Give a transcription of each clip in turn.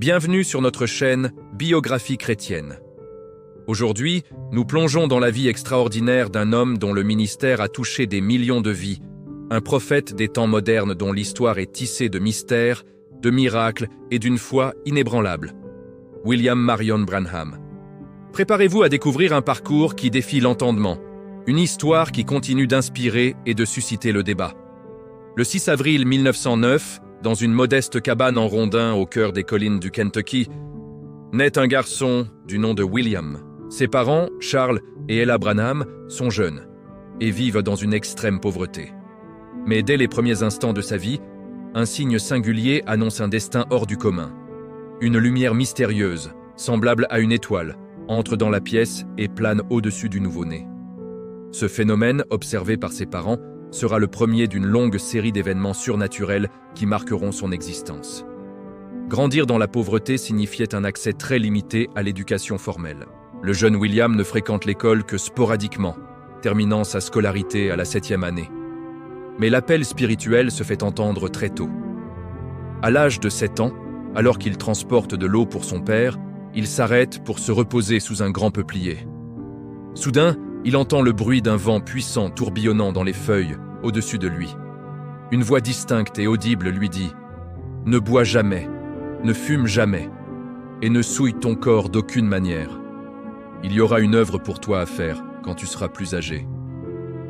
Bienvenue sur notre chaîne Biographie chrétienne. Aujourd'hui, nous plongeons dans la vie extraordinaire d'un homme dont le ministère a touché des millions de vies, un prophète des temps modernes dont l'histoire est tissée de mystères, de miracles et d'une foi inébranlable. William Marion Branham. Préparez-vous à découvrir un parcours qui défie l'entendement, une histoire qui continue d'inspirer et de susciter le débat. Le 6 avril 1909, dans une modeste cabane en rondins au cœur des collines du Kentucky, naît un garçon du nom de William. Ses parents, Charles et Ella Branham, sont jeunes et vivent dans une extrême pauvreté. Mais dès les premiers instants de sa vie, un signe singulier annonce un destin hors du commun. Une lumière mystérieuse, semblable à une étoile, entre dans la pièce et plane au-dessus du nouveau-né. Ce phénomène, observé par ses parents, sera le premier d'une longue série d'événements surnaturels qui marqueront son existence. Grandir dans la pauvreté signifiait un accès très limité à l'éducation formelle. Le jeune William ne fréquente l'école que sporadiquement, terminant sa scolarité à la 7e année. Mais l'appel spirituel se fait entendre très tôt. À l'âge de 7 ans, alors qu'il transporte de l'eau pour son père, il s'arrête pour se reposer sous un grand peuplier. Soudain, il entend le bruit d'un vent puissant tourbillonnant dans les feuilles au-dessus de lui. Une voix distincte et audible lui dit « Ne bois jamais, ne fume jamais, et ne souille ton corps d'aucune manière. Il y aura une œuvre pour toi à faire quand tu seras plus âgé. »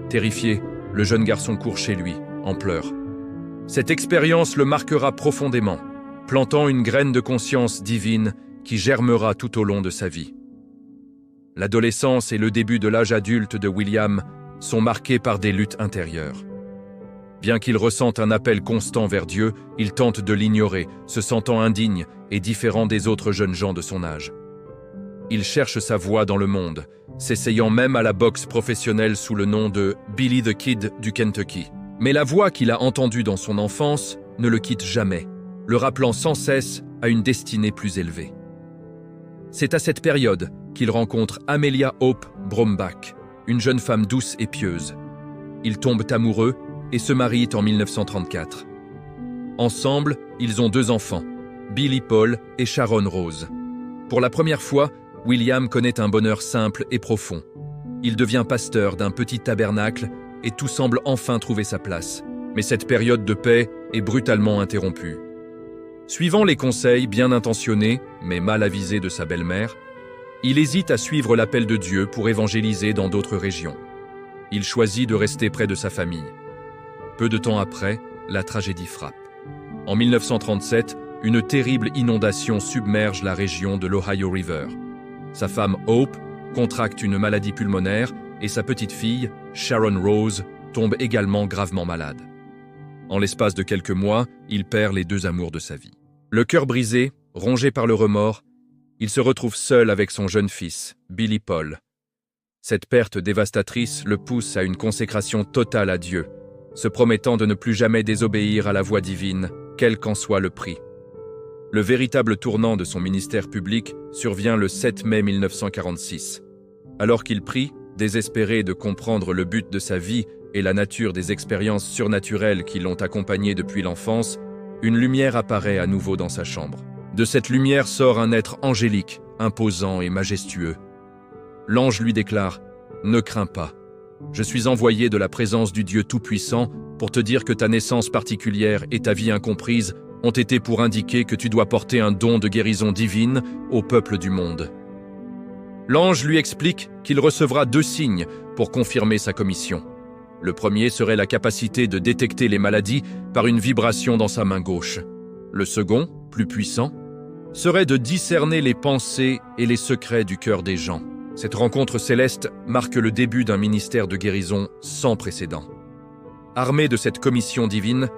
Terrifié, le jeune garçon court chez lui, en pleurs. Cette expérience le marquera profondément, plantant une graine de conscience divine qui germera tout au long de sa vie. L'adolescence et le début de l'âge adulte de William sont marqués par des luttes intérieures. Bien qu'il ressente un appel constant vers Dieu, il tente de l'ignorer, se sentant indigne et différent des autres jeunes gens de son âge. Il cherche sa voie dans le monde, s'essayant même à la boxe professionnelle sous le nom de Billy the Kid du Kentucky. Mais la voix qu'il a entendue dans son enfance ne le quitte jamais, le rappelant sans cesse à une destinée plus élevée. C'est à cette période qu'il rencontre Amelia Hope Brombach, une jeune femme douce et pieuse. Ils tombent amoureux et se marient en 1934. Ensemble, ils ont 2 enfants, Billy Paul et Sharon Rose. Pour la première fois, William connaît un bonheur simple et profond. Il devient pasteur d'un petit tabernacle et tout semble enfin trouver sa place. Mais cette période de paix est brutalement interrompue. Suivant les conseils bien intentionnés, mais mal avisés de sa belle-mère, il hésite à suivre l'appel de Dieu pour évangéliser dans d'autres régions. Il choisit de rester près de sa famille. Peu de temps après, la tragédie frappe. En 1937, une terrible inondation submerge la région de l'Ohio River. Sa femme Hope contracte une maladie pulmonaire et sa petite fille, Sharon Rose, tombe également gravement malade. En l'espace de quelques mois, il perd les 2 amours de sa vie. Le cœur brisé, rongé par le remords, il se retrouve seul avec son jeune fils, Billy Paul. Cette perte dévastatrice le pousse à une consécration totale à Dieu, se promettant de ne plus jamais désobéir à la voix divine, quel qu'en soit le prix. Le véritable tournant de son ministère public survient le 7 mai 1946. Alors qu'il prie, désespéré de comprendre le but de sa vie et la nature des expériences surnaturelles qui l'ont accompagné depuis l'enfance, une lumière apparaît à nouveau dans sa chambre. De cette lumière sort un être angélique, imposant et majestueux. L'ange lui déclare « Ne crains pas. Je suis envoyé de la présence du Dieu Tout-Puissant pour te dire que ta naissance particulière et ta vie incomprise ont été pour indiquer que tu dois porter un don de guérison divine au peuple du monde. » L'ange lui explique qu'il recevra 2 signes pour confirmer sa commission. Le premier serait la capacité de détecter les maladies par une vibration dans sa main gauche. Le second, plus puissant, serait de discerner les pensées et les secrets du cœur des gens. Cette rencontre céleste marque le début d'un ministère de guérison sans précédent. Armé de cette commission divine,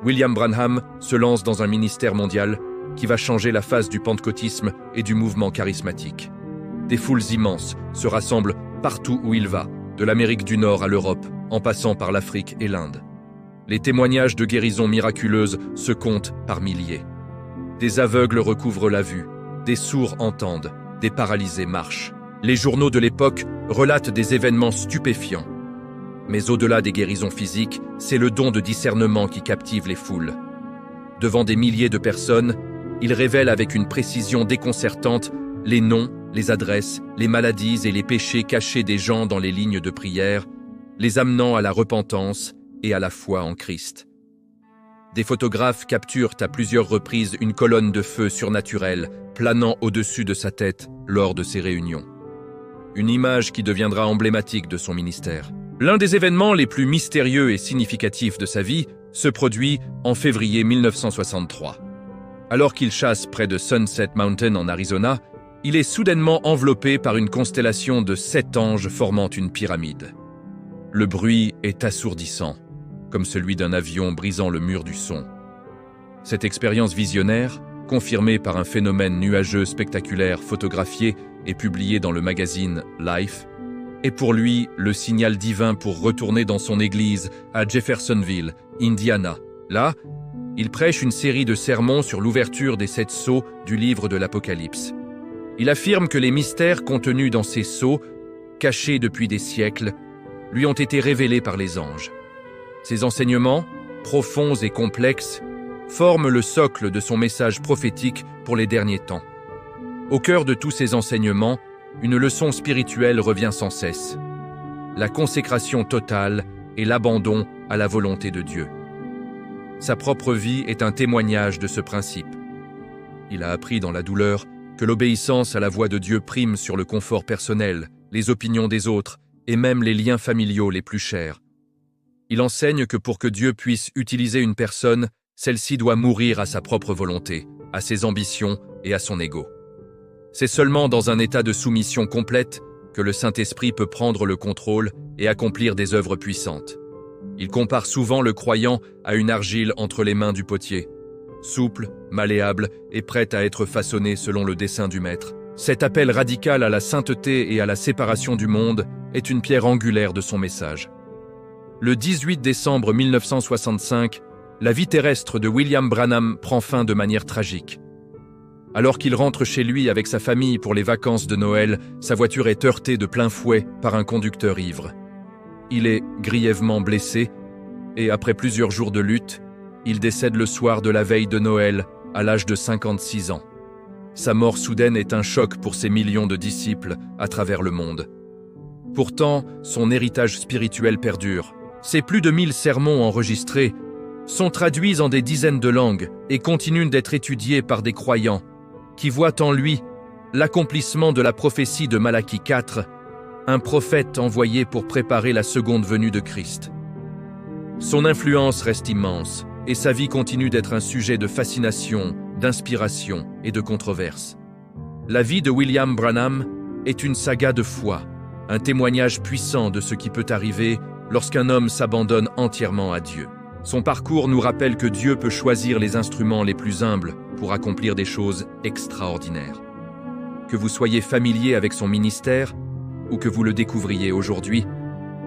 William Branham se lance dans un ministère mondial qui va changer la face du pentecôtisme et du mouvement charismatique. Des foules immenses se rassemblent partout où il va, de l'Amérique du Nord à l'Europe, en passant par l'Afrique et l'Inde. Les témoignages de guérison miraculeuse se comptent par milliers. Des aveugles recouvrent la vue, des sourds entendent, des paralysés marchent. Les journaux de l'époque relatent des événements stupéfiants. Mais au-delà des guérisons physiques, c'est le don de discernement qui captive les foules. Devant des milliers de personnes, Il révèle avec une précision déconcertante les noms, les adresses, les maladies et les péchés cachés des gens dans les lignes de prière, les amenant à la repentance et à la foi en Christ. Des photographes capturent à plusieurs reprises une colonne de feu surnaturelle planant au-dessus de sa tête lors de ces réunions. Une image qui deviendra emblématique de son ministère. L'un des événements les plus mystérieux et significatifs de sa vie se produit en février 1963. Alors qu'il chasse près de Sunset Mountain en Arizona, il est soudainement enveloppé par une constellation de 7 anges formant une pyramide. Le bruit est assourdissant, comme celui d'un avion brisant le mur du son. Cette expérience visionnaire, confirmée par un phénomène nuageux spectaculaire photographié et publié dans le magazine Life, est pour lui le signal divin pour retourner dans son église à Jeffersonville, Indiana. Là, il prêche une série de sermons sur l'ouverture des 7 sceaux du livre de l'Apocalypse. Il affirme que les mystères contenus dans ces sceaux, cachés depuis des siècles, lui ont été révélés par les anges. Ces enseignements, profonds et complexes, forment le socle de son message prophétique pour les derniers temps. Au cœur de tous ces enseignements, une leçon spirituelle revient sans cesse. La consécration totale et l'abandon à la volonté de Dieu. Sa propre vie est un témoignage de ce principe. Il a appris dans la douleur que l'obéissance à la voix de Dieu prime sur le confort personnel, les opinions des autres et même les liens familiaux les plus chers. Il enseigne que pour que Dieu puisse utiliser une personne, celle-ci doit mourir à sa propre volonté, à ses ambitions et à son ego. C'est seulement dans un état de soumission complète que le Saint-Esprit peut prendre le contrôle et accomplir des œuvres puissantes. Il compare souvent le croyant à une argile entre les mains du potier, souple, malléable et prête à être façonnée selon le dessein du Maître. Cet appel radical à la sainteté et à la séparation du monde est une pierre angulaire de son message. Le 18 décembre 1965, la vie terrestre de William Branham prend fin de manière tragique. Alors qu'il rentre chez lui avec sa famille pour les vacances de Noël, sa voiture est heurtée de plein fouet par un conducteur ivre. Il est grièvement blessé et, après plusieurs jours de lutte, il décède le soir de la veille de Noël, à l'âge de 56 ans. Sa mort soudaine est un choc pour ses millions de disciples à travers le monde. Pourtant, son héritage spirituel perdure. Ses plus de 1000 sermons enregistrés sont traduits en des dizaines de langues et continuent d'être étudiés par des croyants qui voient en lui l'accomplissement de la prophétie de Malachie 4, un prophète envoyé pour préparer la seconde venue de Christ. Son influence reste immense et sa vie continue d'être un sujet de fascination, d'inspiration et de controverse. La vie de William Branham est une saga de foi, un témoignage puissant de ce qui peut arriver lorsqu'un homme s'abandonne entièrement à Dieu. Son parcours nous rappelle que Dieu peut choisir les instruments les plus humbles pour accomplir des choses extraordinaires. Que vous soyez familier avec son ministère ou que vous le découvriez aujourd'hui,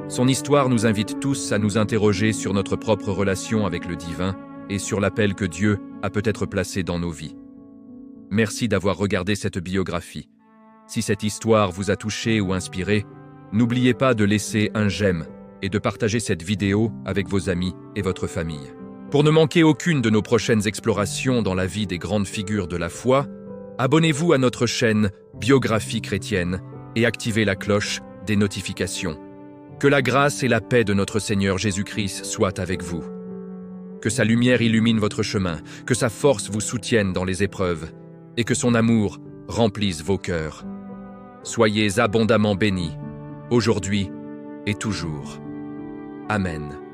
son histoire nous invite tous à nous interroger sur notre propre relation avec le divin et sur l'appel que Dieu a peut-être placé dans nos vies. Merci d'avoir regardé cette biographie. Si cette histoire vous a touché ou inspiré, n'oubliez pas de laisser un j'aime et de partager cette vidéo avec vos amis et votre famille. Pour ne manquer aucune de nos prochaines explorations dans la vie des grandes figures de la foi, abonnez-vous à notre chaîne Biographie chrétienne et activez la cloche des notifications. Que la grâce et la paix de notre Seigneur Jésus-Christ soient avec vous. Que sa lumière illumine votre chemin, que sa force vous soutienne dans les épreuves et que son amour remplisse vos cœurs. Soyez abondamment bénis, aujourd'hui et toujours. Amen.